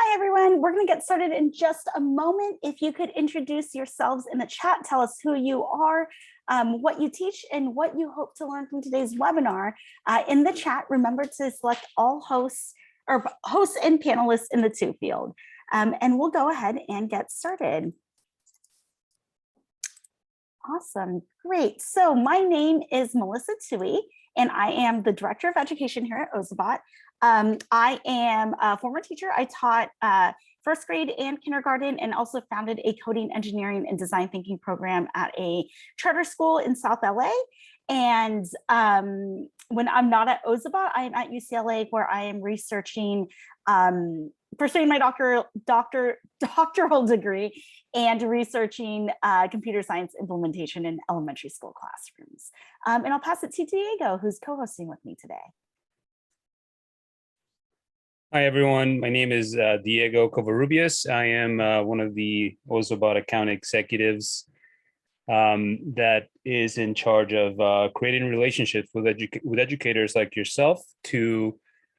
Hi, everyone. We're going to get started in just a moment. If you could introduce yourselves in the chat, tell us who you are, what you teach, and what you hope to learn from today's webinar. In the chat, remember to select all hosts and panelists in the to field. And we'll go ahead and get started. Awesome, great. So my name is Melissa Tui, and I am the Director of Education here at Ozobot. I am a former teacher. I taught first grade and kindergarten, and also founded a coding, engineering, and design thinking program at a charter school in South LA. And when I'm not at Ozobot, I am at UCLA, where I am researching, pursuing my doctoral degree and researching computer science implementation in elementary school classrooms. And I'll pass it to Diego, who's co-hosting with me today. Hi, everyone. My name is Diego Covarrubias. I am one of the Ozobot account executives that is in charge of creating relationships with educators like yourself to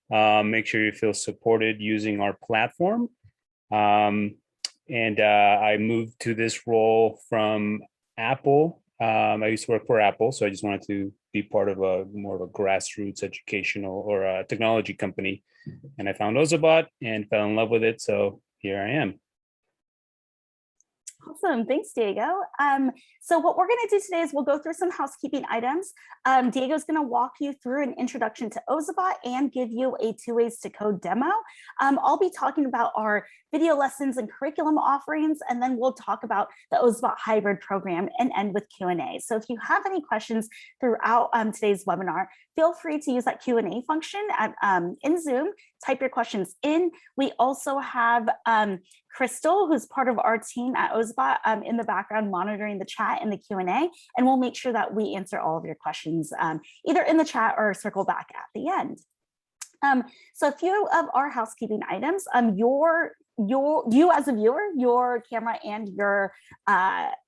make sure you feel supported using our platform. I moved to this role from Apple. I used to work for Apple, so I just wanted to be part of more of a grassroots educational or a technology company. And I found Ozobot and fell in love with it. So here I am. Awesome, thanks, Diego. So what we're going to do today is we'll go through some housekeeping items. Diego's going to walk you through an introduction to Ozobot and give you a 2 ways to code demo. I'll be talking about our video lessons and curriculum offerings, and then we'll talk about the Ozobot hybrid program and end with Q&A. So if you have any questions throughout today's webinar, feel free to use that Q&A function in Zoom. Type your questions in. We also have Crystal, who's part of our team at Ozobot, in the background monitoring the chat and the Q&A, and we'll make sure that we answer all of your questions either in the chat or circle back at the end. So a few of our housekeeping items. You as a viewer, your camera and your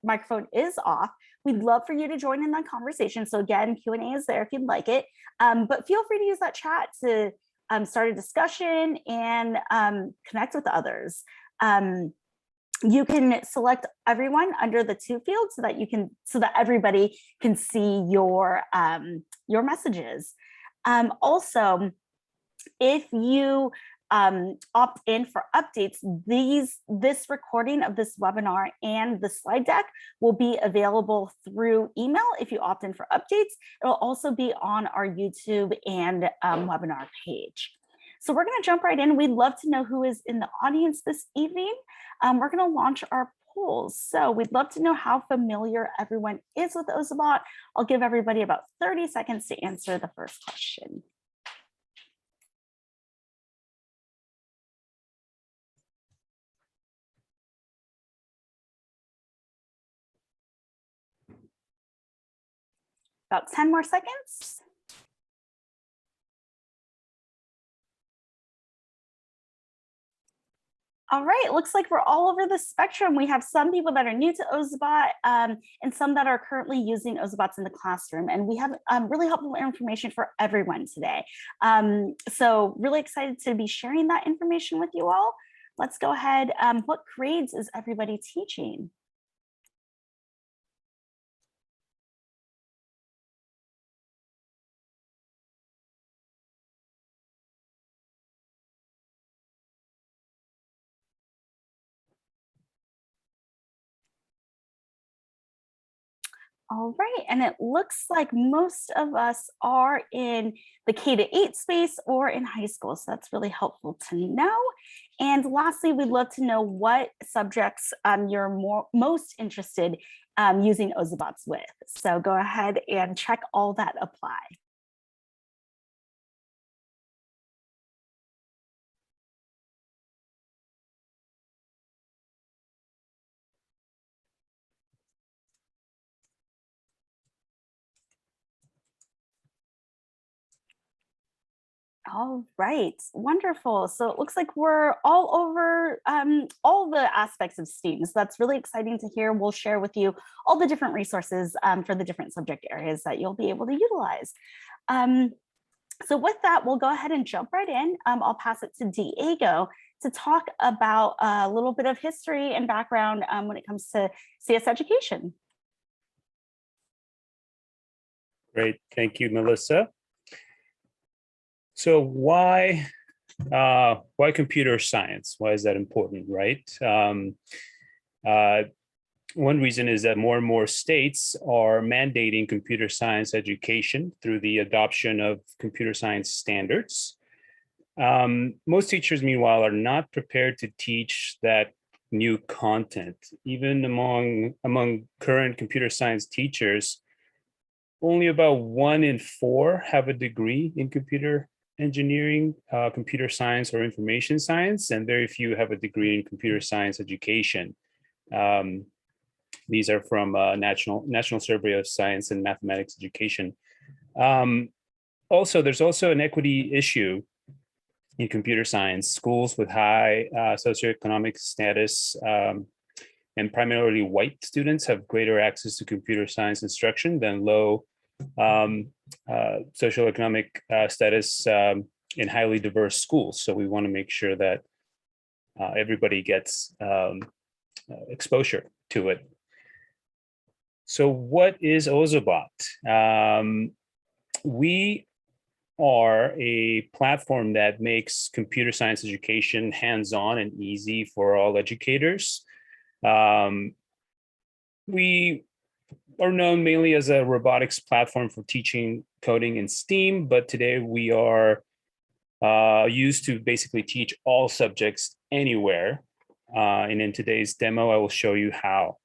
microphone is off. We'd love for you to join in that conversation. So again, Q&A is there if you'd like it, but feel free to use that chat to start a discussion and connect with others. You can select everyone under the to field so that everybody can see your messages. Also, if you opt in for updates, this recording of this webinar and the slide deck will be available through email if you opt in for updates. It'll also be on our YouTube and webinar page. So we're going to jump right in. We'd love to know who is in the audience this evening. We're going to launch our polls. So we'd love to know how familiar everyone is with Ozobot. I'll give everybody about 30 seconds to answer the first question. About 10 more seconds. All right, it looks like we're all over the spectrum. We have some people that are new to Ozobot and some that are currently using Ozobots in the classroom. And we have really helpful information for everyone today. So really excited to be sharing that information with you all. Let's go ahead. What grades is everybody teaching? All right, and it looks like most of us are in the K-8 space or in high school, so that's really helpful to know. And lastly, we'd love to know what subjects you're most interested using Ozobots with. So go ahead and check all that apply. All right, wonderful. So it looks like we're all over all the aspects of STEAM. So that's really exciting to hear. We'll share with you all the different resources for the different subject areas that you'll be able to utilize. So with that, we'll go ahead and jump right in. I'll pass it to Diego to talk about a little bit of history and background when it comes to CS education. Great, thank you, Melissa. So why computer science? Why is that important, right? One reason is that more and more states are mandating computer science education through the adoption of computer science standards. Most teachers, meanwhile, are not prepared to teach that new content. Even among current computer science teachers, only about 1 in 4 have a degree in computer engineering, computer science, or information science, and very few have a degree in computer science education. These are from National Survey of Science and Mathematics Education. Also, there's also an equity issue in computer science. Schools with high socioeconomic status and primarily white students have greater access to computer science instruction than low socioeconomic status in highly diverse schools. So we want to make sure that everybody gets exposure to it. So what is Ozobot? We are a platform that makes computer science education hands-on and easy for all educators. We are known mainly as a robotics platform for teaching coding in STEAM, but today we are used to basically teach all subjects anywhere. And in today's demo, I will show you how.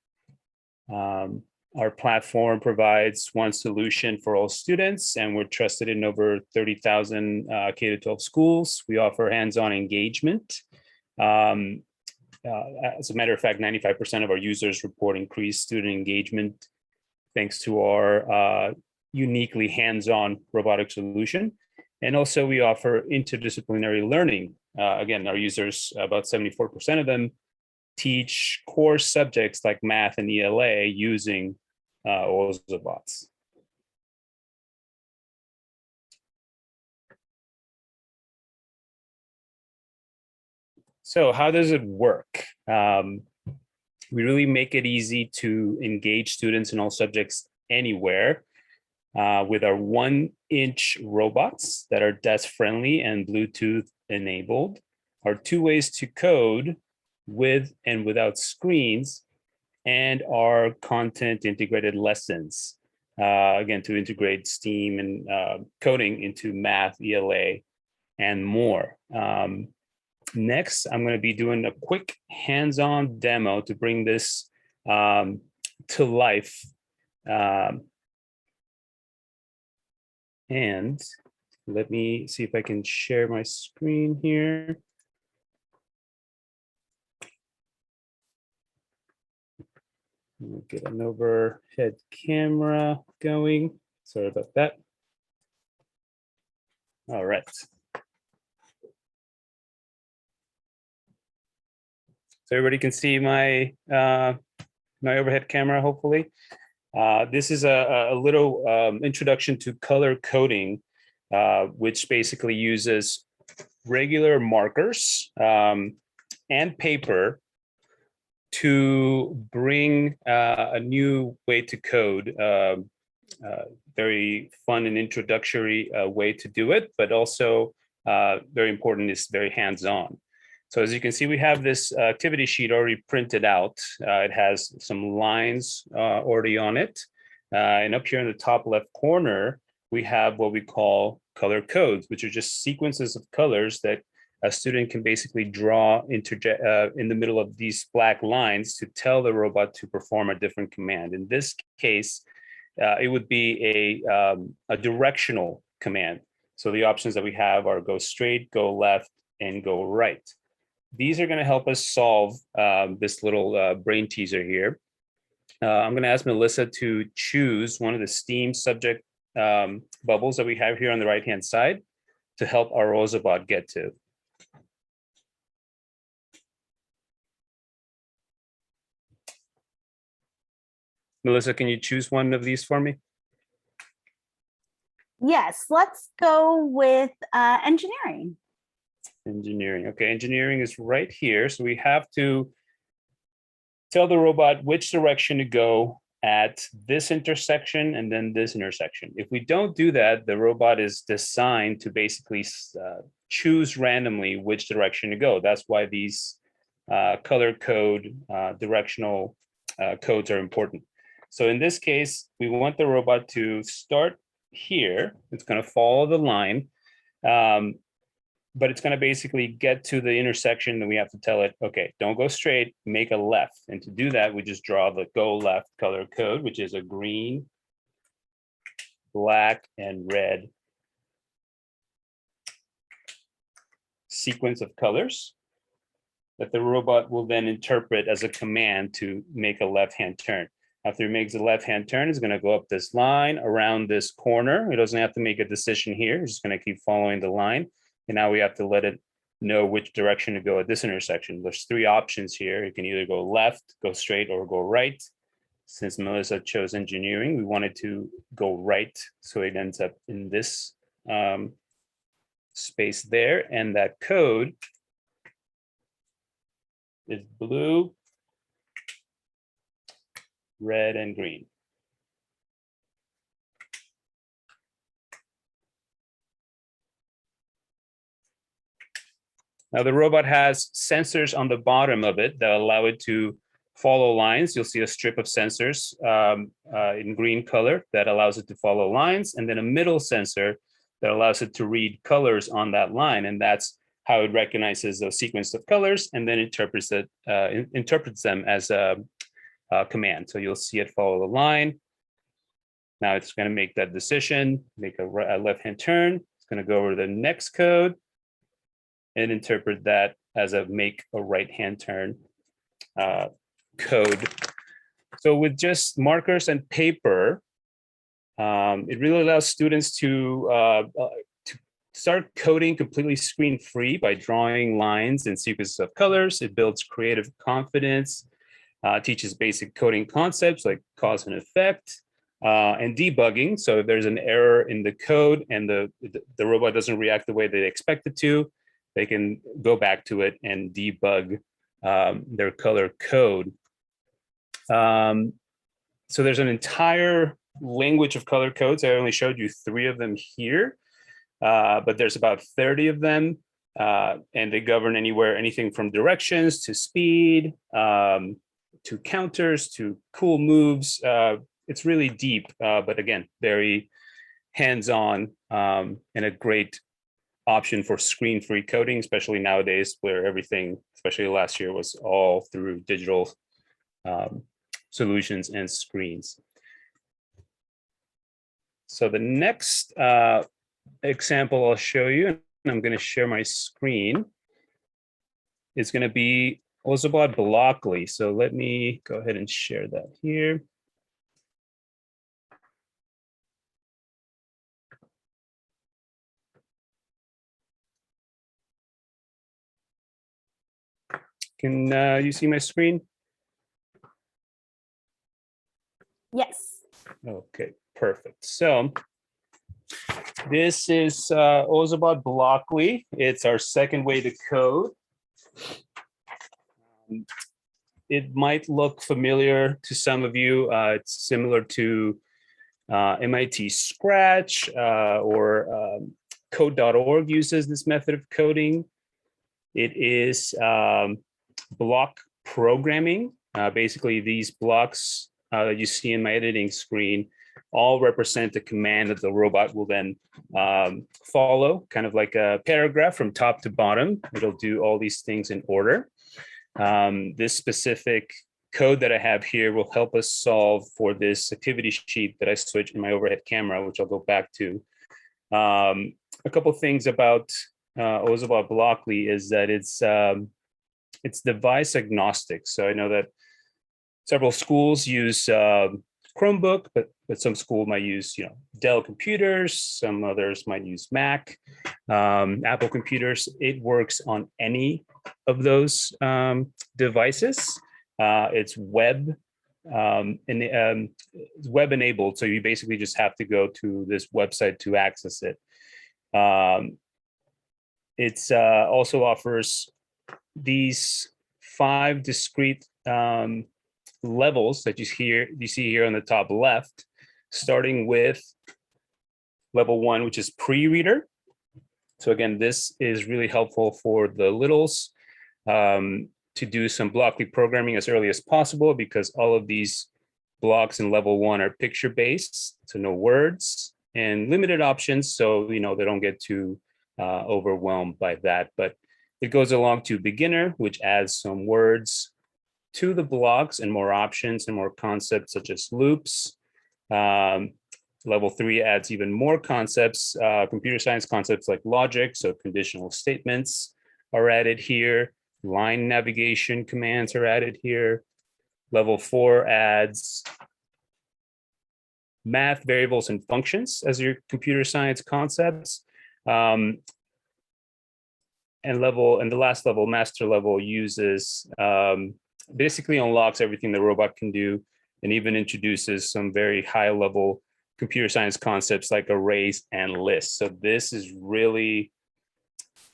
Our platform provides one solution for all students, and we're trusted in over 30,000 K-12 schools. We offer hands-on engagement. As a matter of fact, 95% of our users report increased student engagement thanks to our uniquely hands-on robotic solution. And also we offer interdisciplinary learning. Again, our users, about 74% of them, teach core subjects like math and ELA using Ozobots. So how does it work? We really make it easy to engage students in all subjects anywhere with our 1-inch robots that are desk-friendly and Bluetooth enabled, our 2 ways to code with and without screens, and our content integrated lessons, again, to integrate STEAM and coding into math, ELA, and more. Next, I'm going to be doing a quick hands-on demo to bring this to life. And let me see if I can share my screen here. We'll get an overhead camera going. Sorry about that. All right. So everybody can see my my overhead camera, hopefully. This is a little introduction to color coding, which basically uses regular markers and paper to bring a new way to code, very fun and introductory way to do it, but also very important, is very hands-on. So as you can see, we have this activity sheet already printed out. It has some lines already on it. And up here in the top left corner, we have what we call color codes, which are just sequences of colors that a student can basically draw in the middle of these black lines to tell the robot to perform a different command. In this case, it would be a directional command. So the options that we have are go straight, go left, and go right. These are going to help us solve this little brain teaser here. I'm going to ask Melissa to choose one of the STEAM subject bubbles that we have here on the right-hand side to help our Ozobot get to. Melissa, can you choose one of these for me? Yes, let's go with engineering. Engineering. Okay, engineering is right here. So we have to tell the robot which direction to go at this intersection and then this intersection. If we don't do that, the robot is designed to basically choose randomly which direction to go. That's why these color code directional codes are important. So in this case, we want the robot to start here. It's going to follow the line. But it's going to basically get to the intersection and we have to tell it, okay, don't go straight, make a left. And to do that, we just draw the go left color code, which is a green, black, and red sequence of colors that the robot will then interpret as a command to make a left-hand turn. After it makes a left-hand turn, it's going to go up this line around this corner. It doesn't have to make a decision here. It's just going to keep following the line. And now we have to let it know which direction to go at this intersection. There's three options here. You can either go left, go straight, or go right. Since Melissa chose engineering, we wanted to go right. So it ends up in this space there. And that code is blue, red, and green. Now the robot has sensors on the bottom of it that allow it to follow lines. You'll see a strip of sensors in green color that allows it to follow lines, and then a middle sensor that allows it to read colors on that line. And that's how it recognizes those sequence of colors and then interprets them as a command. So you'll see it follow the line. Now it's going to make that decision, make a left-hand turn. It's going to go over to the next code and interpret that as a make a right-hand turn code. So with just markers and paper, it really allows students to start coding completely screen-free by drawing lines and sequences of colors. It builds creative confidence, teaches basic coding concepts like cause and effect, and debugging. So if there's an error in the code and the robot doesn't react the way they expect it to, they can go back to it and debug their color code. So there's an entire language of color codes. I only showed you 3 of them here, but there's about 30 of them, and they govern anything from directions to speed, to counters, to cool moves. It's really deep, but again, very hands-on, and a great option for screen-free coding, especially nowadays where everything, especially last year, was all through digital solutions and screens. So the next example I'll show you, and I'm going to share my screen, is going to be Ozobot Blockly. So let me go ahead and share that here. Can you see my screen? Yes. Okay, perfect. So this is Ozobot Blockly. It's our second way to code. It might look familiar to some of you. It's similar to MIT Scratch, or code.org uses this method of coding. It is block programming. Basically, these blocks that you see in my editing screen all represent a command that the robot will then follow, kind of like a paragraph from top to bottom. It'll do all these things in order. This specific code that I have here will help us solve for this activity sheet that I switched in my overhead camera, which I'll go back to. A couple of things about Ozobot Blockly is that it's device agnostic. So I know that several schools use Chromebook, but some school might use Dell computers. Some others might use Mac, Apple computers. It works on any of those devices. It's web web enabled. So you basically just have to go to this website to access it. It's also offers these 5 discrete levels that you see here on the top left, starting with level 1, which is pre-reader. So again, this is really helpful for the littles to do some Blockly programming as early as possible, because all of these blocks in level 1 are picture-based, so no words and limited options. So, they don't get too overwhelmed by that. But it goes along to beginner, which adds some words to the blocks and more options and more concepts such as loops. Level 3 adds even more concepts, computer science concepts like logic. So conditional statements are added here. Line navigation commands are added here. Level 4 adds math, variables, and functions as your computer science concepts. And the last level, master level, uses basically unlocks everything the robot can do, and even introduces some very high level computer science concepts like arrays and lists. So this is really,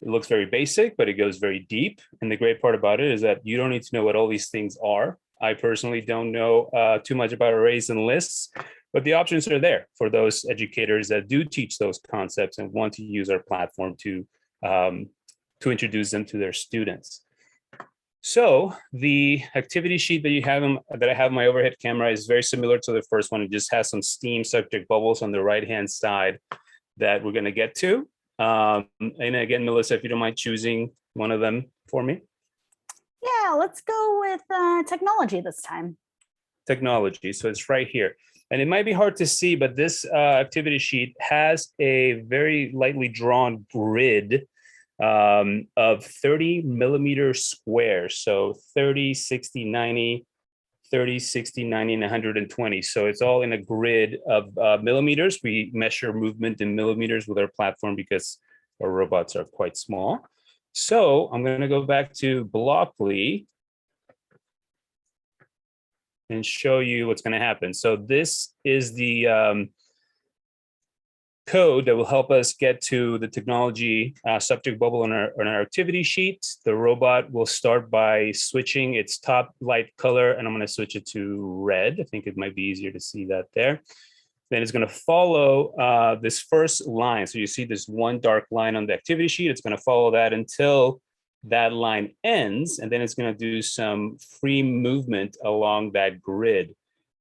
it looks very basic, but it goes very deep. And the great part about it is that you don't need to know what all these things are. I personally don't know too much about arrays and lists, but the options are there for those educators that do teach those concepts and want to use our platform to introduce them to their students. So the activity sheet that that I have in my overhead camera is very similar to the first one. It just has some STEAM subject bubbles on the right-hand side that we're going to get to. And again, Melissa, if you don't mind choosing one of them for me. Yeah, let's go with technology this time. Technology. So it's right here. And it might be hard to see, but this activity sheet has a very lightly drawn grid of 30 millimeter squares. So 30, 60, 90, 30, 60, 90, and 120. So it's all in a grid of millimeters. We measure movement in millimeters with our platform because our robots are quite small. So I'm going to go back to Blockly and show you what's going to happen. So this is the code that will help us get to the technology subject bubble on our activity sheet. The robot will start by switching its top light color, and I'm going to switch it to red. I think it might be easier to see that there. Then it's going to follow this first line. So you see this one dark line on the activity sheet. It's going to follow that until that line ends, and then it's going to do some free movement along that grid.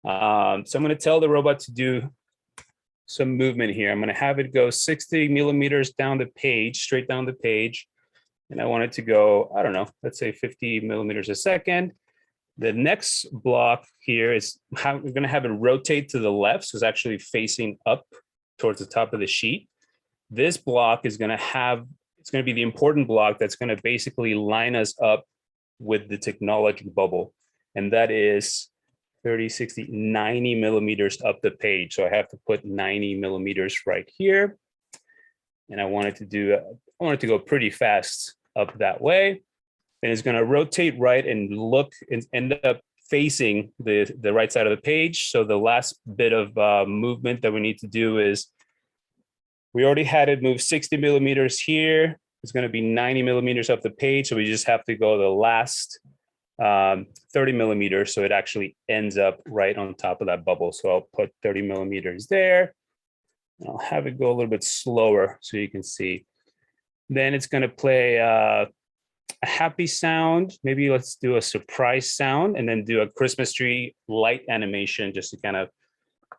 So I'm going to tell the robot to do some movement here. I'm going to have it go 60 millimeters down the page, straight down the page. And I want it to go, I don't know, let's say 50 millimeters a second. The next block here is how we're going to have it rotate to the left. So it's actually facing up towards the top of the sheet. This block is going to have, it's going to be the important block that's going to basically line us up with the technology bubble. And that is 30, 60, 90 millimeters up the page. So I have to put 90 millimeters right here. And I want it to go pretty fast up that way. And it's going to rotate right and look and end up facing the right side of the page. So the last bit of movement that we need to do is, we already had it move 60 millimeters here. It's going to be 90 millimeters up the page. So we just have to go the last 30 millimeters, so it actually ends up right on top of that bubble. So I'll put 30 millimeters there. I'll have it go a little bit slower so you can see. Then it's going to play a happy sound. Maybe let's do a surprise sound, and then do a Christmas tree light animation just to kind of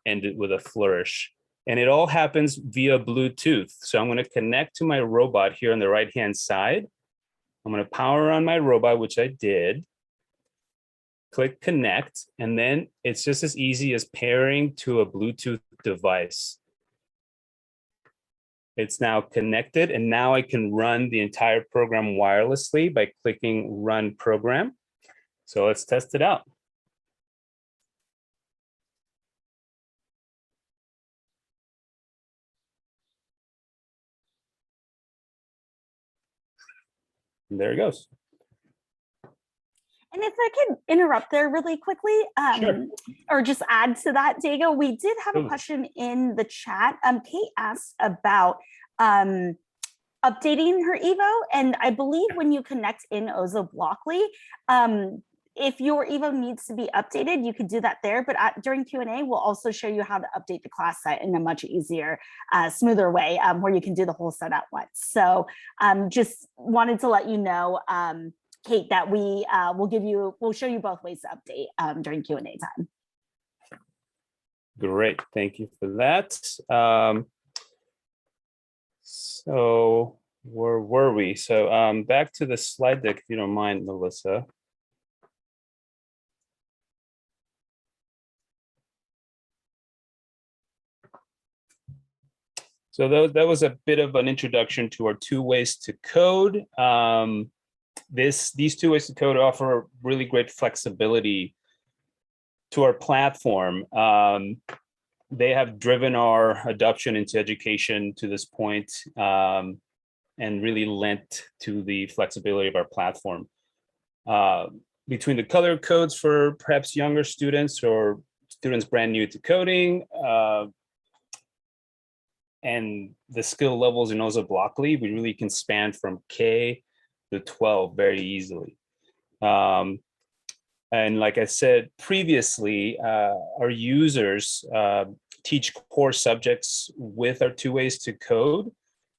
end it with a flourish. And it all happens via Bluetooth. So I'm going to connect to my robot here on the right-hand side. I'm going to power on my robot, which I did. Click connect, and then it's just as easy as pairing to a Bluetooth device. It's now connected, and now I can run the entire program wirelessly by clicking run program. So let's test it out. And there it goes. And if I could interrupt there really quickly, Sure. or just add to that, Diego, we did have a Totally. question in the chat. Kate asked about updating her Evo, and I believe when you connect in OzoBlockly, if your Evo needs to be updated, you could do that there, but during Q&A, we'll also show you how to update the class set in a much easier, smoother way, where you can do the whole set at once. So just wanted to let you know, Kate, that we'll show you both ways to update during Q&A time. Great, thank you for that. So where were we? So back to the slide deck, if you don't mind, Melissa. So that was a bit of an introduction to our 2 ways to code. These 2 ways to code offer really great flexibility to our platform. They have driven our adoption into education to this point, and really lent to the flexibility of our platform. Between the color codes for perhaps younger students or students brand new to coding, and the skill levels in OzoBlockly, we really can span from K to 12 very easily. And like I said previously, our users teach core subjects with our 2 ways to code.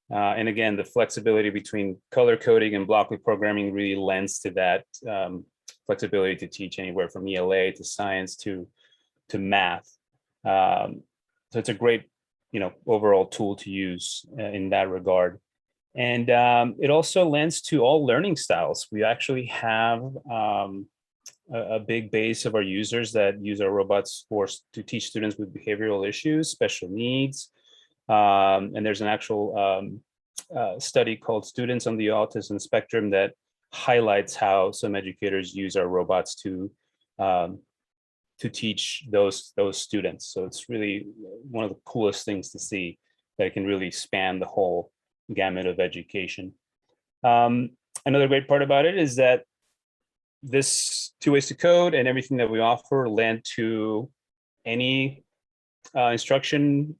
And again, the flexibility between color coding and Blockly programming really lends to that flexibility to teach anywhere from ELA to science to math. So it's a great, overall tool to use in that regard. And it also lends to all learning styles. We actually have a big base of our users that use our robots to teach students with behavioral issues, special needs. And there's an actual study called Students on the Autism Spectrum that highlights how some educators use our robots to teach those students. So it's really one of the coolest things to see, that it can really span the whole gamut of education. Another great part about it is that this 2 ways to code and everything that we offer lend to any instruction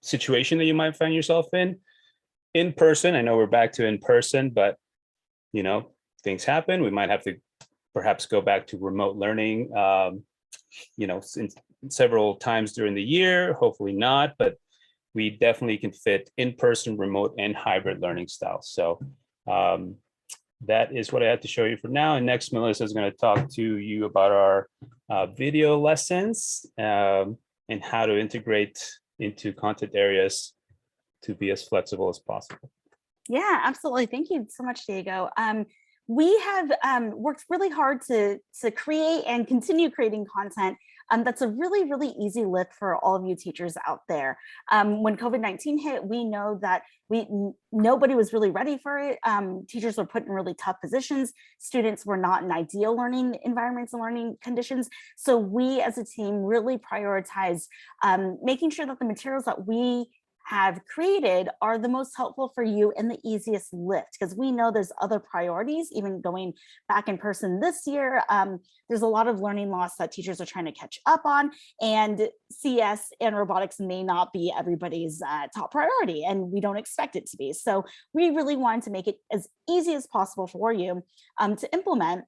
situation that you might find yourself in person. I know we're back to in person, but things happen. We might have to perhaps go back to remote learning, several times during the year, hopefully not, but we definitely can fit in-person, remote, and hybrid learning styles. So that is what I had to show you for now. And next, Melissa is going to talk to you about our video lessons and how to integrate into content areas to be as flexible as possible. Yeah, absolutely. Thank you so much, Diego. We have worked really hard to create and continue creating content that's a really, really easy lift for all of you teachers out there. When COVID-19 hit, we know that nobody was really ready for it. Teachers were put in really tough positions. Students were not in ideal learning environments and learning conditions. So we as a team really prioritized making sure that the materials that we have created are the most helpful for you and the easiest lift, because we know there's other priorities. Even going back in person this year, there's a lot of learning loss that teachers are trying to catch up on, and CS and robotics may not be everybody's top priority, and we don't expect it to be. So we really wanted to make it as easy as possible for you to implement,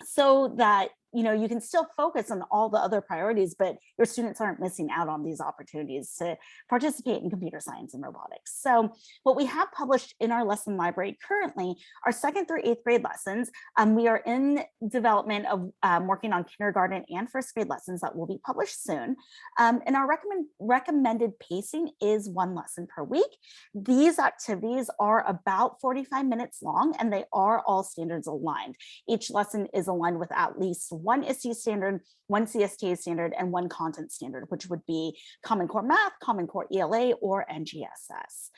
so that you can still focus on all the other priorities, but your students aren't missing out on these opportunities to participate in computer science and robotics. So what we have published in our lesson library currently are 2nd through 8th grade lessons. We are in development of working on kindergarten and 1st grade lessons that will be published soon. And our recommended pacing is 1 lesson per week. These activities are about 45 minutes long, and they are all standards aligned. Each lesson is aligned with at least 1 ISTE standard, 1 CSTA standard, and 1 content standard, which would be Common Core Math, Common Core ELA, or NGSS.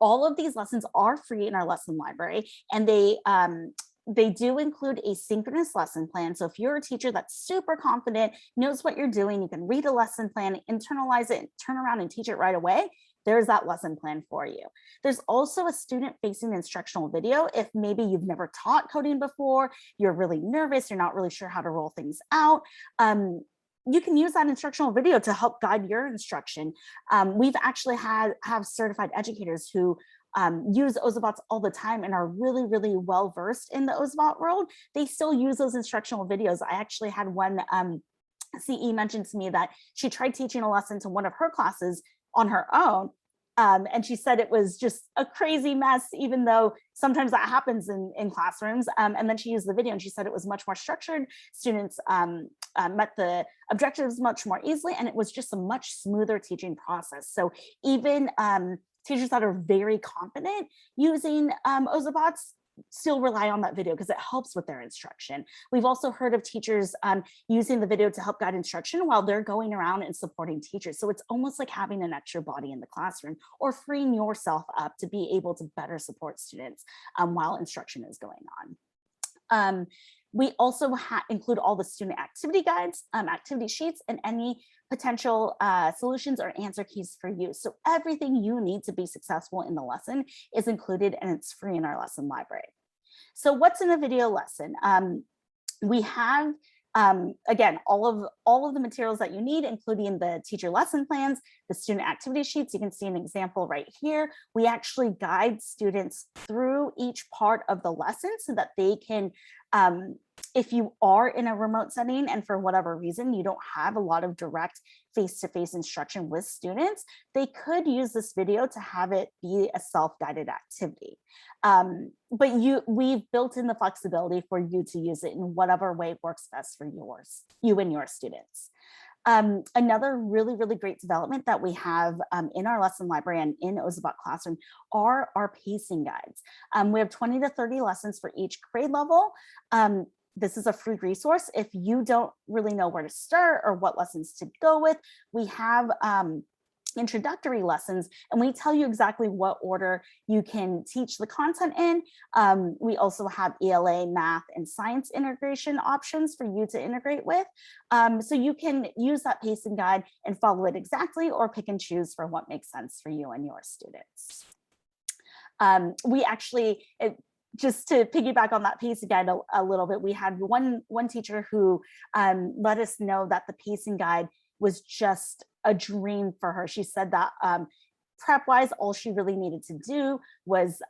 All of these lessons are free in our lesson library, and they do include a synchronous lesson plan. So if you're a teacher that's super confident, knows what you're doing, you can read a lesson plan, internalize it, turn around and teach it right away. there's that lesson plan for you. There's also a student-facing instructional video. If maybe you've never taught coding before, you're really nervous, you're not really sure how to roll things out, you can use that instructional video to help guide your instruction. We've actually have certified educators who use Ozobots all the time and are really, really well versed in the Ozobot world. They still use those instructional videos. I actually had one CE mentioned to me that she tried teaching a lesson to one of her classes on her own. And she said it was just a crazy mess, even though sometimes that happens in classrooms. And then she used the video and she said it was much more structured. Students met the objectives much more easily, and it was just a much smoother teaching process. So even teachers that are very confident using Ozobots still rely on that video because it helps with their instruction. We've also heard of teachers using the video to help guide instruction while they're going around and supporting teachers. So it's almost like having an extra body in the classroom or freeing yourself up to be able to better support students while instruction is going on. We also include all the student activity guides, activity sheets, and any potential solutions or answer keys for you. So everything you need to be successful in the lesson is included, and it's free in our lesson library. So what's in a video lesson? We have, again, all of the materials that you need, including the teacher lesson plans, the student activity sheets. You can see an example right here. We actually guide students through each part of the lesson so that they can, if you are in a remote setting and for whatever reason you don't have a lot of direct face-to-face instruction with students, they could use this video to have it be a self-guided activity. But we've built in the flexibility for you to use it in whatever way works best for you and your students. Another really, really great development that we have in our lesson library and in Ozobot Classroom are our pacing guides. We have 20 to 30 lessons for each grade level. This is a free resource. If you don't really know where to start or what lessons to go with, we have introductory lessons, and we tell you exactly what order you can teach the content in. We also have ELA, math, and science integration options for you to integrate with. So you can use that pacing guide and follow it exactly, or pick and choose for what makes sense for you and your students. We actually, just to piggyback on that pacing guide a little bit, we had one teacher who let us know that the pacing guide was just a dream for her. She said that prep-wise, all she really needed to do was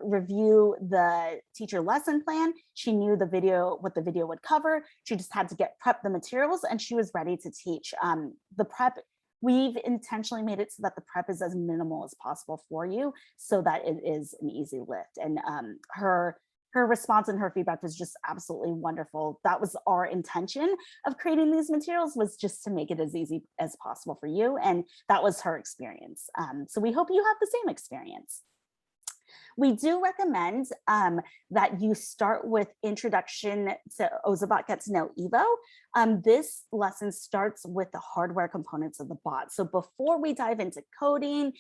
review the teacher lesson plan. She knew the video, what the video would cover. She just had to prep the materials, and she was ready to teach. The prep, we've intentionally made it so that the prep is as minimal as possible for you, so that it is an easy lift. And her response and her feedback was just absolutely wonderful. That was our intention of creating these materials, was just to make it as easy as possible for you. And that was her experience. So we hope you have the same experience. We do recommend that you start with Introduction to Ozobot Get to Know Evo. This lesson starts with the hardware components of the bot. So before we dive into coding,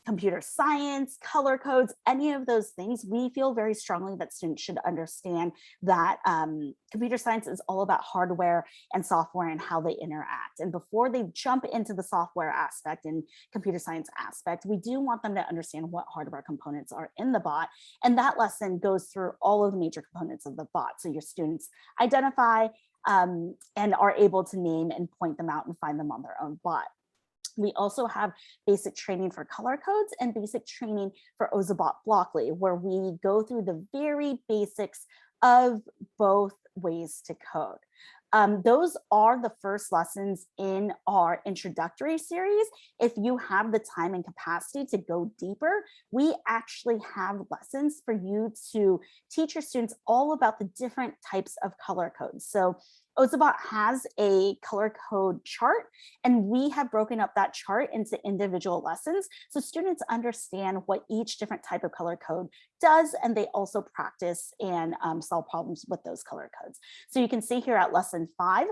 computer science, color codes, any of those things, we feel very strongly that students should understand that computer science is all about hardware and software and how they interact. And before they jump into the software aspect and computer science aspect, we do want them to understand what hardware components are in the bot. And that lesson goes through all of the major components of the bot. So your students identify and are able to name and point them out and find them on their own bot. We also have basic training for color codes and basic training for OzoBlockly, where we go through the very basics of both ways to code. Those are the first lessons in our introductory series. If you have the time and capacity to go deeper, we actually have lessons for you to teach your students all about the different types of color codes. So Ozobot has a color code chart, and we have broken up that chart into individual lessons so students understand what each different type of color code does, and they also practice and solve problems with those color codes. So you can see here at lesson 5,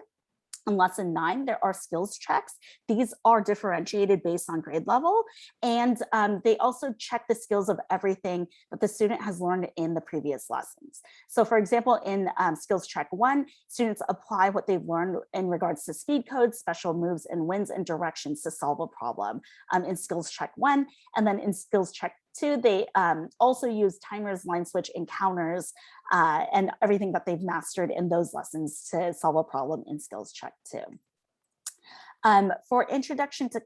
In lesson 9, there are skills checks. These are differentiated based on grade level, and they also check the skills of everything that the student has learned in the previous lessons. So for example, in skills check 1, students apply what they've learned in regards to speed codes, special moves, and winds and directions to solve a problem in skills check 1. And then in skills check 2, they also use timers, line switch, encounters, and everything that they've mastered in those lessons to solve a problem in skills check 2. For introduction to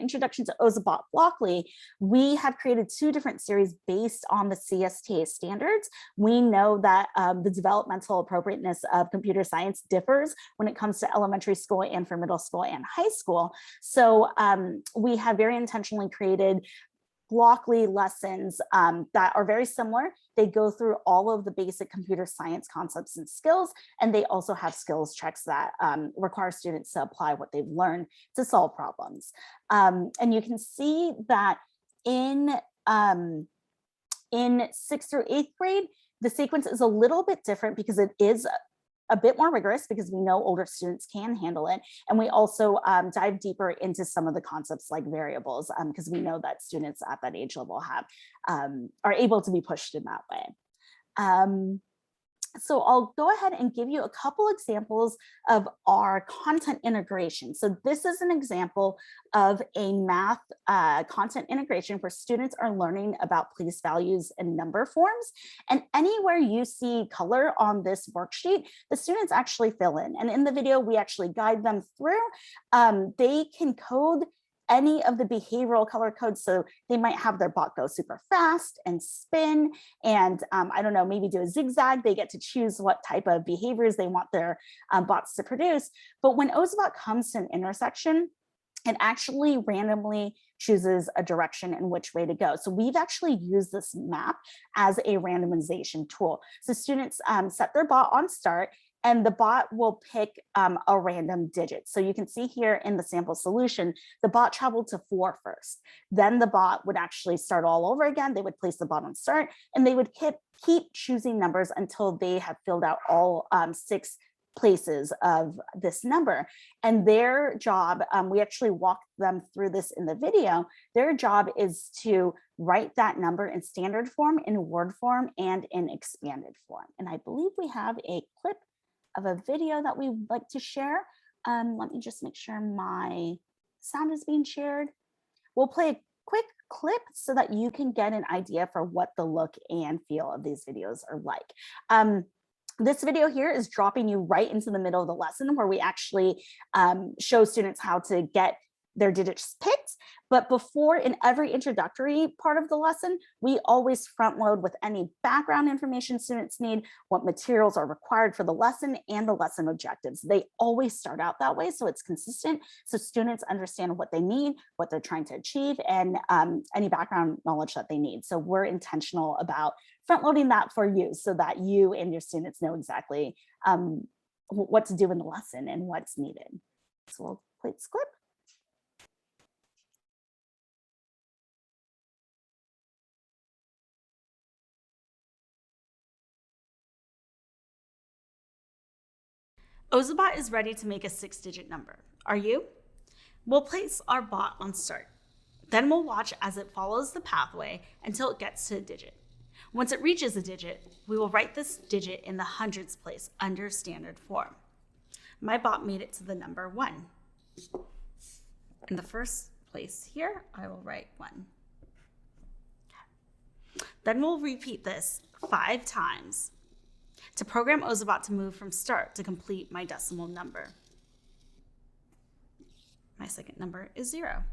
introduction to Ozobot Blockly, we have created 2 different series based on the CSTA standards. We know that the developmental appropriateness of computer science differs when it comes to elementary school and for middle school and high school. So we have very intentionally created Blockly lessons that are very similar. They go through all of the basic computer science concepts and skills, and they also have skills checks that require students to apply what they've learned to solve problems. And you can see that in 6th through 8th grade, the sequence is a little bit different because it is a bit more rigorous because we know older students can handle it. And we also dive deeper into some of the concepts like variables because we know that students at that age level are able to be pushed in that way. So I'll go ahead and give you a couple examples of our content integration. So this is an example of a math content integration where students are learning about place values and number forms. And anywhere you see color on this worksheet, the students actually fill in. And in the video, we actually guide them through. They can code any of the behavioral color codes. So they might have their bot go super fast and spin and I don't know, maybe do a zigzag. They get to choose what type of behaviors they want their bots to produce. But when Ozobot comes to an intersection, it actually randomly chooses a direction in which way to go. So we've actually used this map as a randomization tool. So students set their bot on start, and the bot will pick a random digit. So you can see here in the sample solution, the bot traveled to 4 first. Then the bot would actually start all over again. They would place the bot on start, and they would keep choosing numbers until they have filled out all 6 places of this number. And their job, we actually walked them through this in the video, their job is to write that number in standard form, in word form, and in expanded form. And I believe we have a clip of a video that we would like to share. Let me just make sure my sound is being shared. We'll play a quick clip so that you can get an idea for what the look and feel of these videos are like. This video here is dropping you right into the middle of the lesson where we actually show students how to get their digits picked. But before, in every introductory part of the lesson, we always front load with any background information students need, what materials are required for the lesson, and the lesson objectives. They always start out that way, so it's consistent, so students understand what they need, what they're trying to achieve, and any background knowledge that they need. So we're intentional about front loading that for you so that you and your students know exactly what to do in the lesson and what's needed. So we'll play this clip. Ozobot is ready to make a 6-digit number. Are you? We'll place our bot on start. Then we'll watch as it follows the pathway until it gets to a digit. Once it reaches a digit, we will write this digit in the hundreds place under standard form. My bot made it to the number 1. In the first place here, I will write 1. Then we'll repeat this 5 times to program Ozobot to move from start to complete my decimal number. My second number is 0.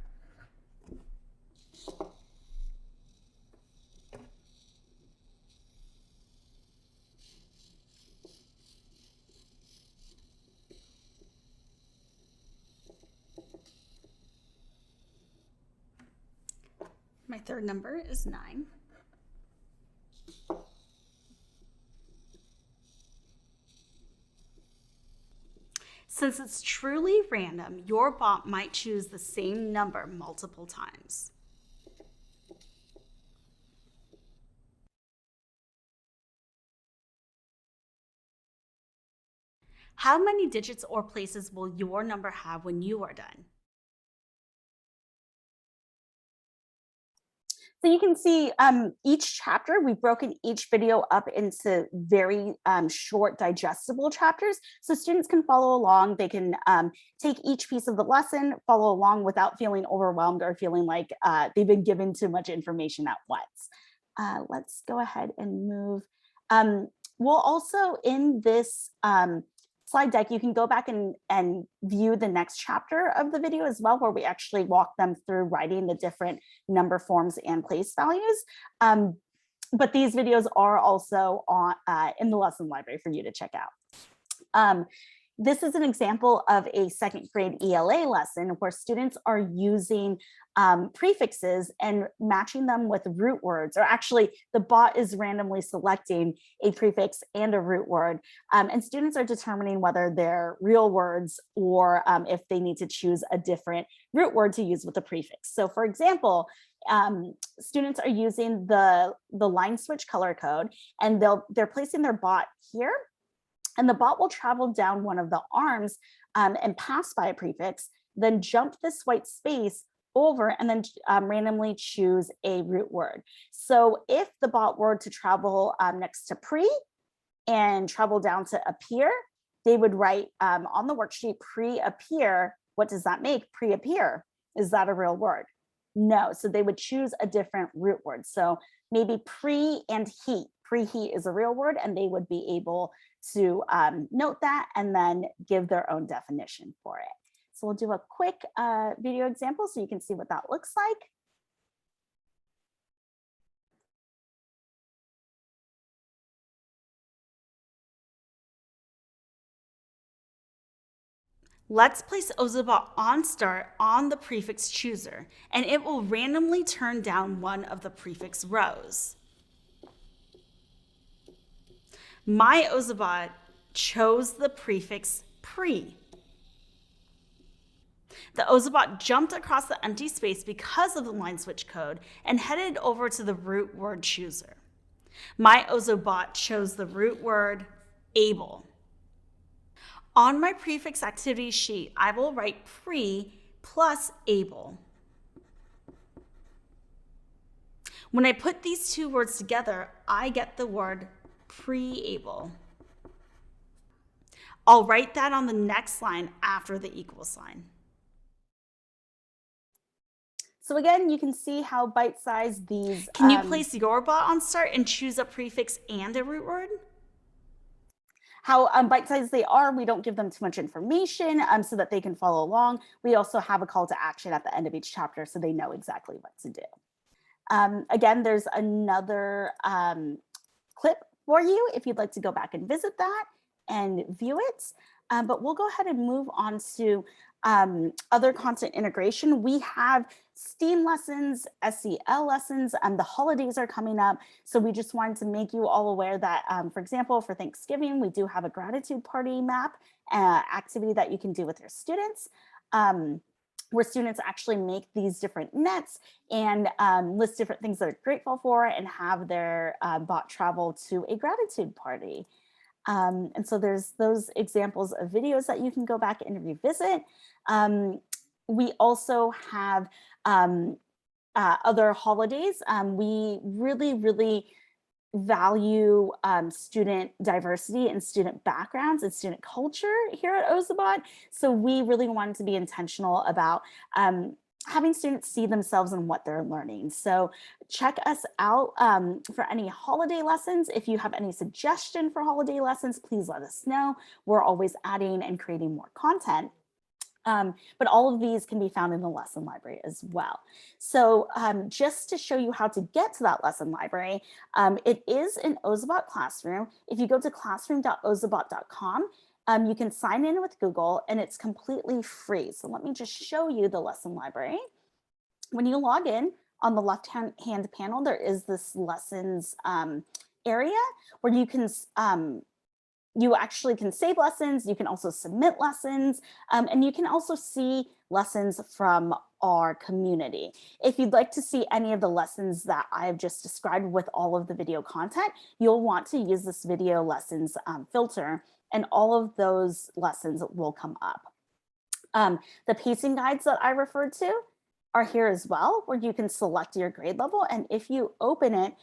My third number is 9. Since it's truly random, your bot might choose the same number multiple times. How many digits or places will your number have when you are done? So you can see each chapter, we've broken each video up into very short digestible chapters. So students can follow along. They can take each piece of the lesson, follow along without feeling overwhelmed or feeling like they've been given too much information at once. Let's go ahead and move. We'll also, in this slide deck, you can go back and view the next chapter of the video as well, where we actually walk them through writing the different number forms and place values. But these videos are also on in the lesson library for you to check out. This is an example of a second grade ELA lesson where students are using prefixes and matching them with root words, or actually the bot is randomly selecting a prefix and a root word, and students are determining whether they're real words or if they need to choose a different root word to use with the prefix. So for example, students are using the line switch color code, and they're placing their bot here, and the bot will travel down one of the arms and pass by a prefix, then jump this white space over and then randomly choose a root word. So if the bot were to travel next to pre and travel down to appear, they would write on the worksheet pre-appear. What does that make? Pre-appear. Is that a real word? No. So they would choose a different root word. So maybe pre and heat. Preheat is a real word, and they would be able to note that and then give their own definition for it. So we'll do a quick video example so you can see what that looks like. Let's place Ozobot on start on the prefix chooser, and it will randomly turn down one of the prefix rows. My Ozobot chose the prefix pre. The Ozobot jumped across the empty space because of the line switch code and headed over to the root word chooser. My Ozobot chose the root word able. On my prefix activity sheet, I will write pre plus able. When I put these two words together, I get the word pre-able. I'll write that on the next line after the equal sign. So again, you can see how bite-sized these... Can you place your bot on start and choose a prefix and a root word? How bite-sized they are, we don't give them too much information so that they can follow along. We also have a call to action at the end of each chapter so they know exactly what to do. Again, there's another clip for you if you'd like to go back and visit that and view it. But we'll go ahead and move on to other content integration. We have STEAM lessons, SEL lessons, and the holidays are coming up. So we just wanted to make you all aware that, for example, for Thanksgiving, we do have a gratitude party map activity that you can do with your students. Where students actually make these different nets and list different things they're grateful for and have their bot travel to a gratitude party. And so there's those examples of videos that you can go back and revisit. We also have other holidays. We really value student diversity and student backgrounds and student culture here at Ozobot. So we really wanted to be intentional about having students see themselves in what they're learning. So check us out for any holiday lessons. If you have any suggestion for holiday lessons, please let us know. We're always adding and creating more content. But all of these can be found in the lesson library as well. So just to show you how to get to that lesson library, it is in Ozobot Classroom. If you go to classroom.ozobot.com, you can sign in with Google and it's completely free. So let me just show you the lesson library. When you log in, on the left-hand panel, there is this lessons area where you can you actually can save lessons, you can also submit lessons, and you can also see lessons from our community. If you'd like to see any of the lessons that I've just described with all of the video content, you'll want to use this video lessons filter and all of those lessons will come up. The pacing guides that I referred to are here as well, where you can select your grade level. And if you open it,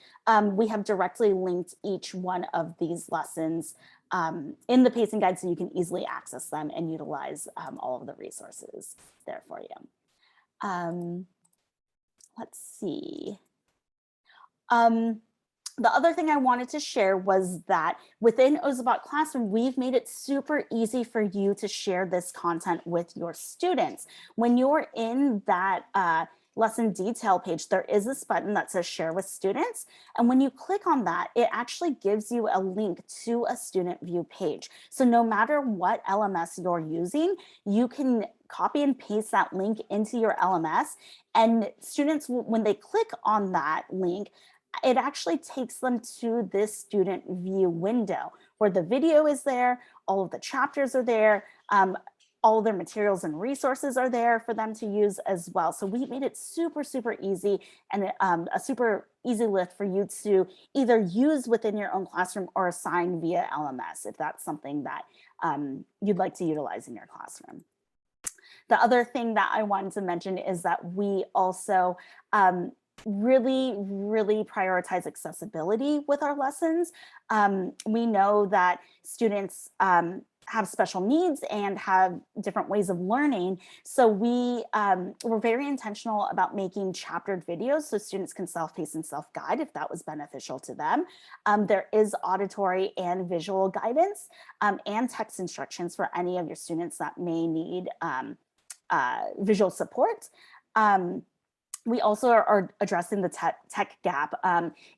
we have directly linked each one of these lessons in the pacing guide, so you can easily access them and utilize all of the resources there for you. Let's see. The other thing I wanted to share was that within Ozobot Classroom, we've made it super easy for you to share this content with your students. When you're in that lesson detail page, there is this button that says share with students. And when you click on that, it actually gives you a link to a student view page. So no matter what LMS you're using, you can copy and paste that link into your LMS. And students, when they click on that link, it actually takes them to this student view window where the video is there, all of the chapters are there, all of their materials and resources are there for them to use as well. So we made it super, super easy and a super easy lift for you to either use within your own classroom or assign via LMS if that's something that you'd like to utilize in your classroom. The other thing that I wanted to mention is that we also really prioritize accessibility with our lessons. We know that students have special needs and have different ways of learning. So we're very intentional about making chaptered videos so students can self-pace and self-guide if that was beneficial to them. There is auditory and visual guidance and text instructions for any of your students that may need visual support. We also are addressing the tech gap.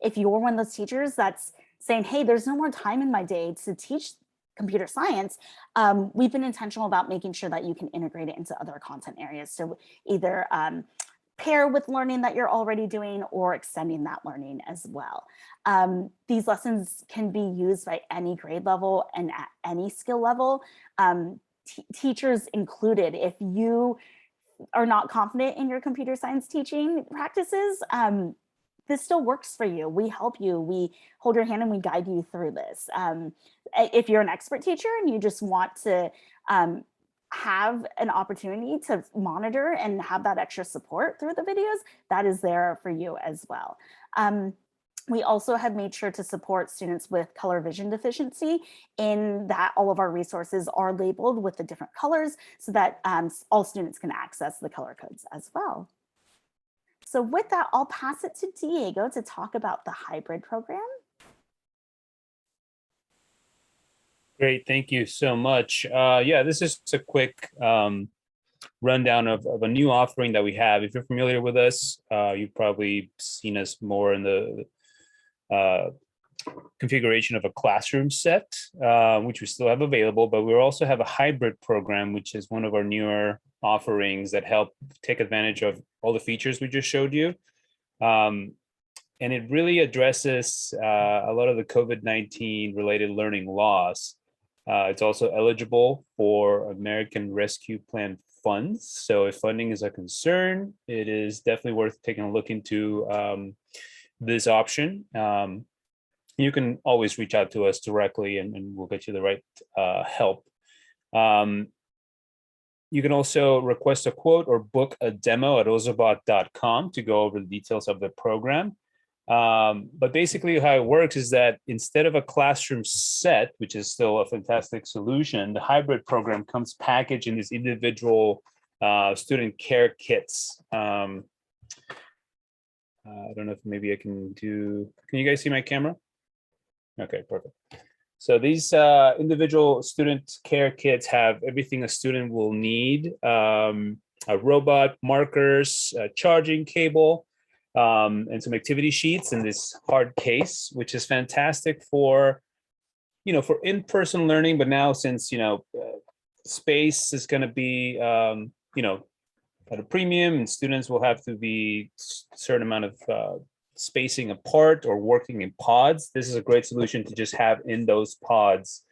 If you're one of those teachers that's saying, hey, there's no more time in my day to teach computer science, we've been intentional about making sure that you can integrate it into other content areas. So either pair with learning that you're already doing or extending that learning as well. These lessons can be used by any grade level and at any skill level, teachers included. If you are not confident in your computer science teaching practices, this still works for you. We help you, we hold your hand and we guide you through this. If you're an expert teacher and you just want to have an opportunity to monitor and have that extra support through the videos, that is there for you as well. We also have made sure to support students with color vision deficiency in that all of our resources are labeled with the different colors so that all students can access the color codes as well. So with that, I'll pass it to Diego to talk about the hybrid program. Great, thank you so much. Yeah, this is just a quick rundown of a new offering that we have. If you're familiar with us, you've probably seen us more in the configuration of a classroom set, which we still have available, but we also have a hybrid program, which is one of our newer offerings that help take advantage of all the features we just showed you. And it really addresses a lot of the COVID-19 related learning loss. It's also eligible for American Rescue Plan funds. So if funding is a concern, it is definitely worth taking a look into this option. You can always reach out to us directly and we'll get you the right help. You can also request a quote or book a demo at ozobot.com to go over the details of the program. But basically how it works is that instead of a classroom set, which is still a fantastic solution, the hybrid program comes packaged in these individual student care kits. I don't know if maybe I can you guys see my camera? Okay, perfect. So these individual student care kits have everything a student will need, a robot, markers, a charging cable, and some activity sheets in this hard case, which is fantastic for, for in-person learning. But now since, space is going to be, at a premium and students will have to be a certain amount of spacing apart or working in pods, this is a great solution to just have in those pods,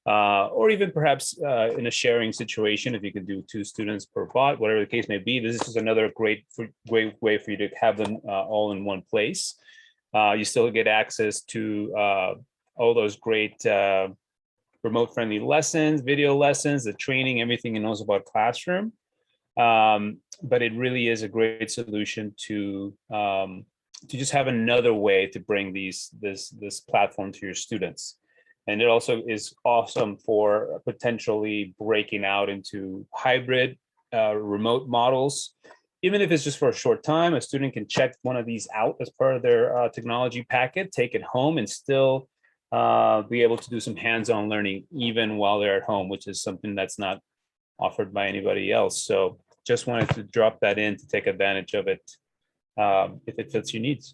or even perhaps in a sharing situation, if you can do 2 students per pod, whatever the case may be. This is just another great way for you to have them all in one place. You still get access to all those great remote friendly lessons, video lessons, the training, everything in Ozobot Classroom. But it really is a great solution to just have another way to bring this platform to your students. And it also is awesome for potentially breaking out into hybrid remote models. Even if it's just for a short time, a student can check one of these out as part of their technology packet, take it home, and still be able to do some hands-on learning even while they're at home, which is something that's not offered by anybody else. So just wanted to drop that in to take advantage of it if it fits your needs.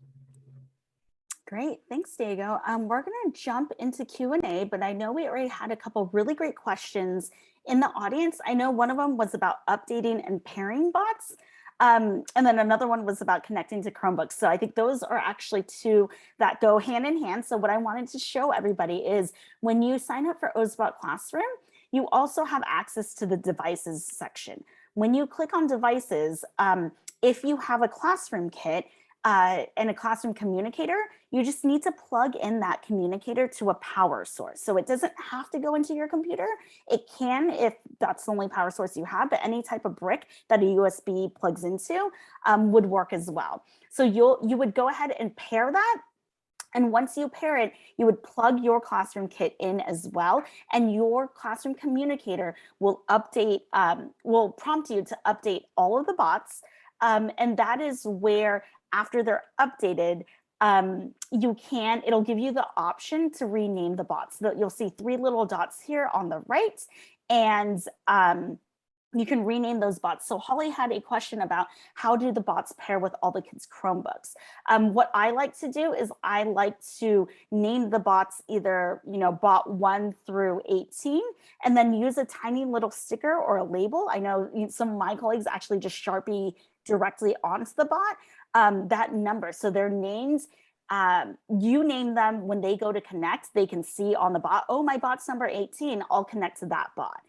Great, thanks, Diego. We're going to jump into Q&A, but I know we already had a couple really great questions in the audience. I know one of them was about updating and pairing bots, and then another one was about connecting to Chromebooks. So I think those are actually two that go hand in hand. So what I wanted to show everybody is when you sign up for Ozobot Classroom, you also have access to the devices section. When you click on devices, if you have a classroom kit, and a classroom communicator, you just need to plug in that communicator to a power source. So it doesn't have to go into your computer. It can if that's the only power source you have, but any type of brick that a USB plugs into would work as well. So you would go ahead and pair that. And once you pair it, you would plug your classroom kit in as well. And your classroom communicator will update, will prompt you to update all of the bots. And that is where after they're updated, it'll give you the option to rename the bots. You'll see 3 little dots here on the right, and you can rename those bots. So Holly had a question about how do the bots pair with all the kids' Chromebooks. What I like to do is I like to name the bots either, bot 1 through 18, and then use a tiny little sticker or a label. I know some of my colleagues actually just Sharpie directly onto the bot that number. So their names, you name them when they go to connect, they can see on the bot, oh, my bot's number 18, I'll connect to that bot.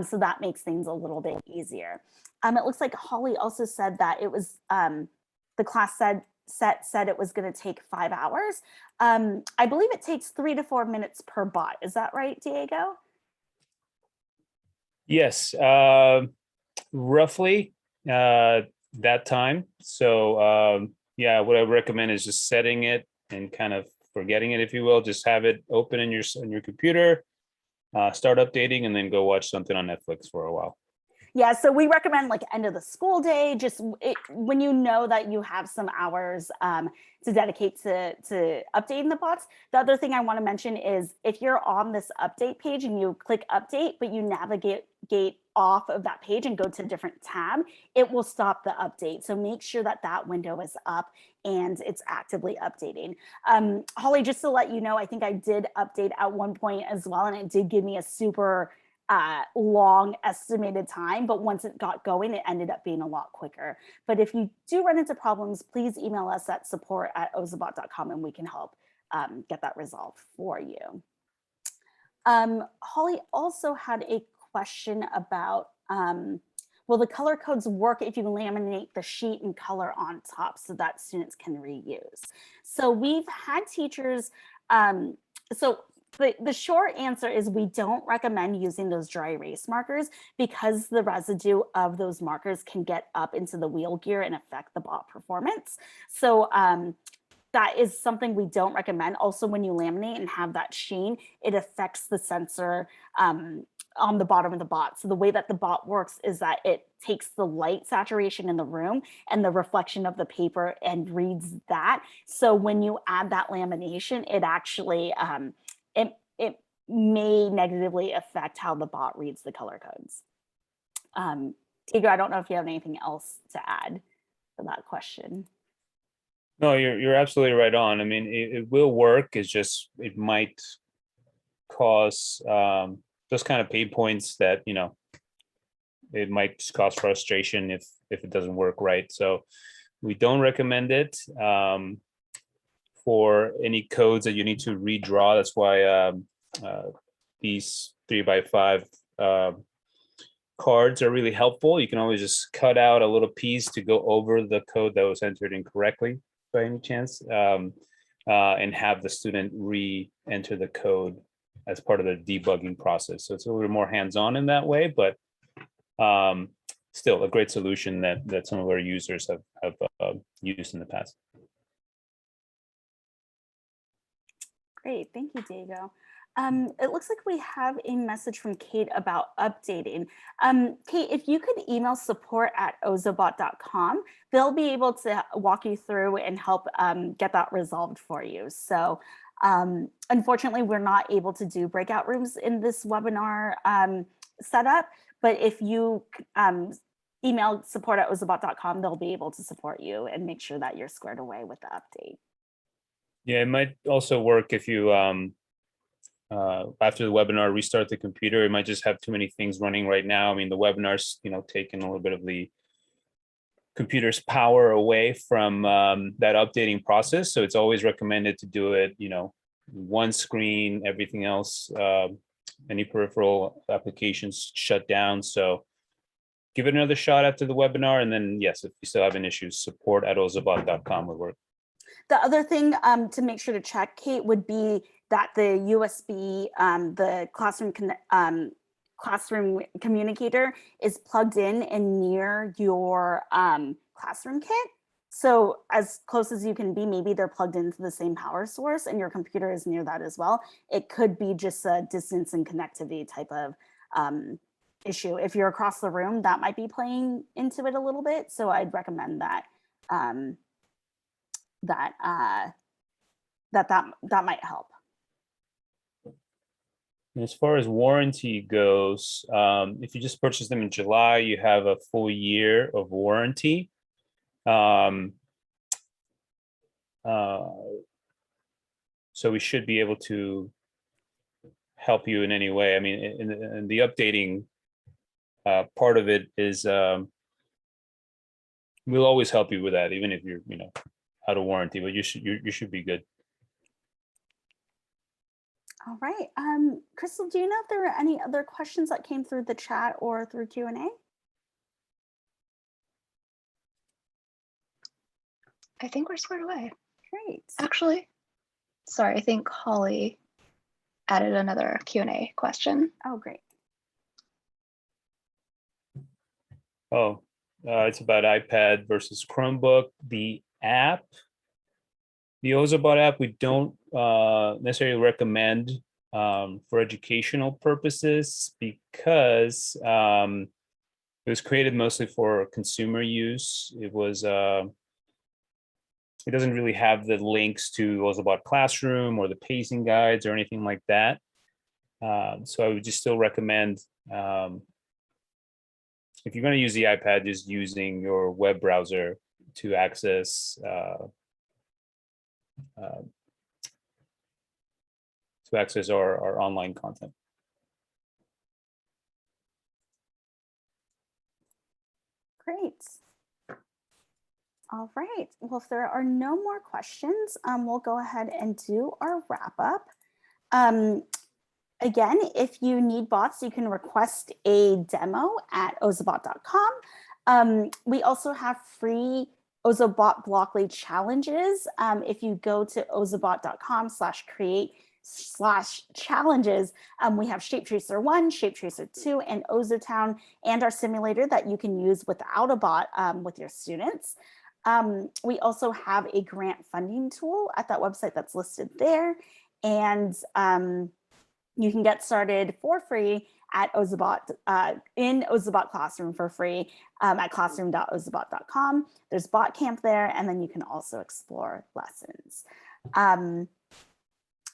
So that makes things a little bit easier. It looks like Holly also said that it was, the class said it was going to take 5 hours. I believe it takes 3 to 4 minutes per bot. Is that right, Diego? Yes, roughly that time. So yeah, what I recommend is just setting it and kind of forgetting it, if you will. Just have it open in your computer, start updating, and then go watch something on Netflix for a while. Yeah, so we recommend like end of the school day, just when you know that you have some hours to dedicate to updating the bots. The other thing I want to mention is if you're on this update page and you click update, but you navigate off of that page and go to a different tab, it will stop the update. So make sure that that window is up and it's actively updating. Holly, just to let you know, I think I did update at one point as well, and it did give me a super long estimated time, but once it got going, it ended up being a lot quicker. But if you do run into problems, please email us at support@ozobot.com and we can help get that resolved for you. Holly also had a question about, will the color codes work if you laminate the sheet and color on top so that students can reuse? So we've had teachers, the short answer is we don't recommend using those dry erase markers because the residue of those markers can get up into the wheel gear and affect the bot performance. So that is something we don't recommend. Also, when you laminate and have that sheen, it affects the sensor on the bottom of the bot. So the way that the bot works is that it takes the light saturation in the room and the reflection of the paper and reads that. So when you add that lamination, it actually, it may negatively affect how the bot reads the color codes. Diego, I don't know if you have anything else to add to that question. No, you're absolutely right on. I mean, it will work. It's just, it might cause those kind of pain points that, it might just cause frustration if it doesn't work right. So we don't recommend it for any codes that you need to redraw. That's why these 3x5 cards are really helpful. You can always just cut out a little piece to go over the code that was entered incorrectly by any chance, and have the student re-enter the code as part of the debugging process. So it's a little more hands-on in that way, but still a great solution that some of our users have used in the past. Great, thank you, Diego. It looks like we have a message from Kate about updating. Kate, if you could email support@ozobot.com, they'll be able to walk you through and help get that resolved for you. So unfortunately, we're not able to do breakout rooms in this webinar setup, but if you email support@ozobot.com, they'll be able to support you and make sure that you're squared away with the update. Yeah, it might also work if you after the webinar restart the computer. It might just have too many things running right now. I mean, the webinar's taking a little bit of the computer's power away from that updating process. So it's always recommended to do it, one screen, everything else, any peripheral applications shut down. So give it another shot after the webinar. And then, yes, if you still have an issue, support@ozobot.com would work. The other thing to make sure to check, Kate, would be that the USB, the classroom communicator is plugged in and near your classroom kit. So as close as you can be, maybe they're plugged into the same power source and your computer is near that as well. It could be just a distance and connectivity type of issue. If you're across the room, that might be playing into it a little bit. So I'd recommend that that might help. As far as warranty goes, if you just purchase them in July, you have a full year of warranty. So we should be able to help you in any way. I mean, in the updating part of it is we'll always help you with that, even if you're out of warranty, but you should be good. All right. Crystal, do you know if there were any other questions that came through the chat or through Q&A? I think we're squared away. Great. Actually, sorry, I think Holly added another Q&A question. Oh, great. Oh, it's about iPad versus Chromebook. The app, the Ozobot app, we don't necessarily recommend for educational purposes because it was created mostly for consumer use. It doesn't really have the links to Ozobot Classroom or the pacing guides or anything like that. So I would just still recommend if you're going to use the iPad, just using your web browser to access our online content. Great. All right. Well, if there are no more questions, we'll go ahead and do our wrap up. Again, if you need bots, you can request a demo at ozobot.com. We also have free OzoBlockly challenges. If you go to ozobot.com/create/challenges, we have ShapeTracer 1, ShapeTracer 2, and Ozotown, and our simulator that you can use without a bot with your students. We also have a grant funding tool at that website that's listed there. And you can get started for free at Ozobot, in Ozobot Classroom for free at classroom.ozobot.com. There's bot camp there, and then you can also explore lessons.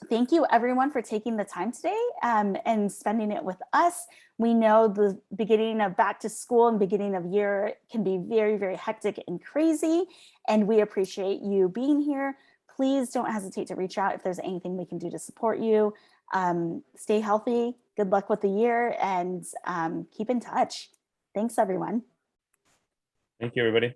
Thank you everyone for taking the time today and spending it with us. We know the beginning of back to school and beginning of year can be very, very hectic and crazy, and we appreciate you being here. Please don't hesitate to reach out if there's anything we can do to support you. Stay healthy, good luck with the year, and keep in touch. Thanks everyone. Thank you, everybody.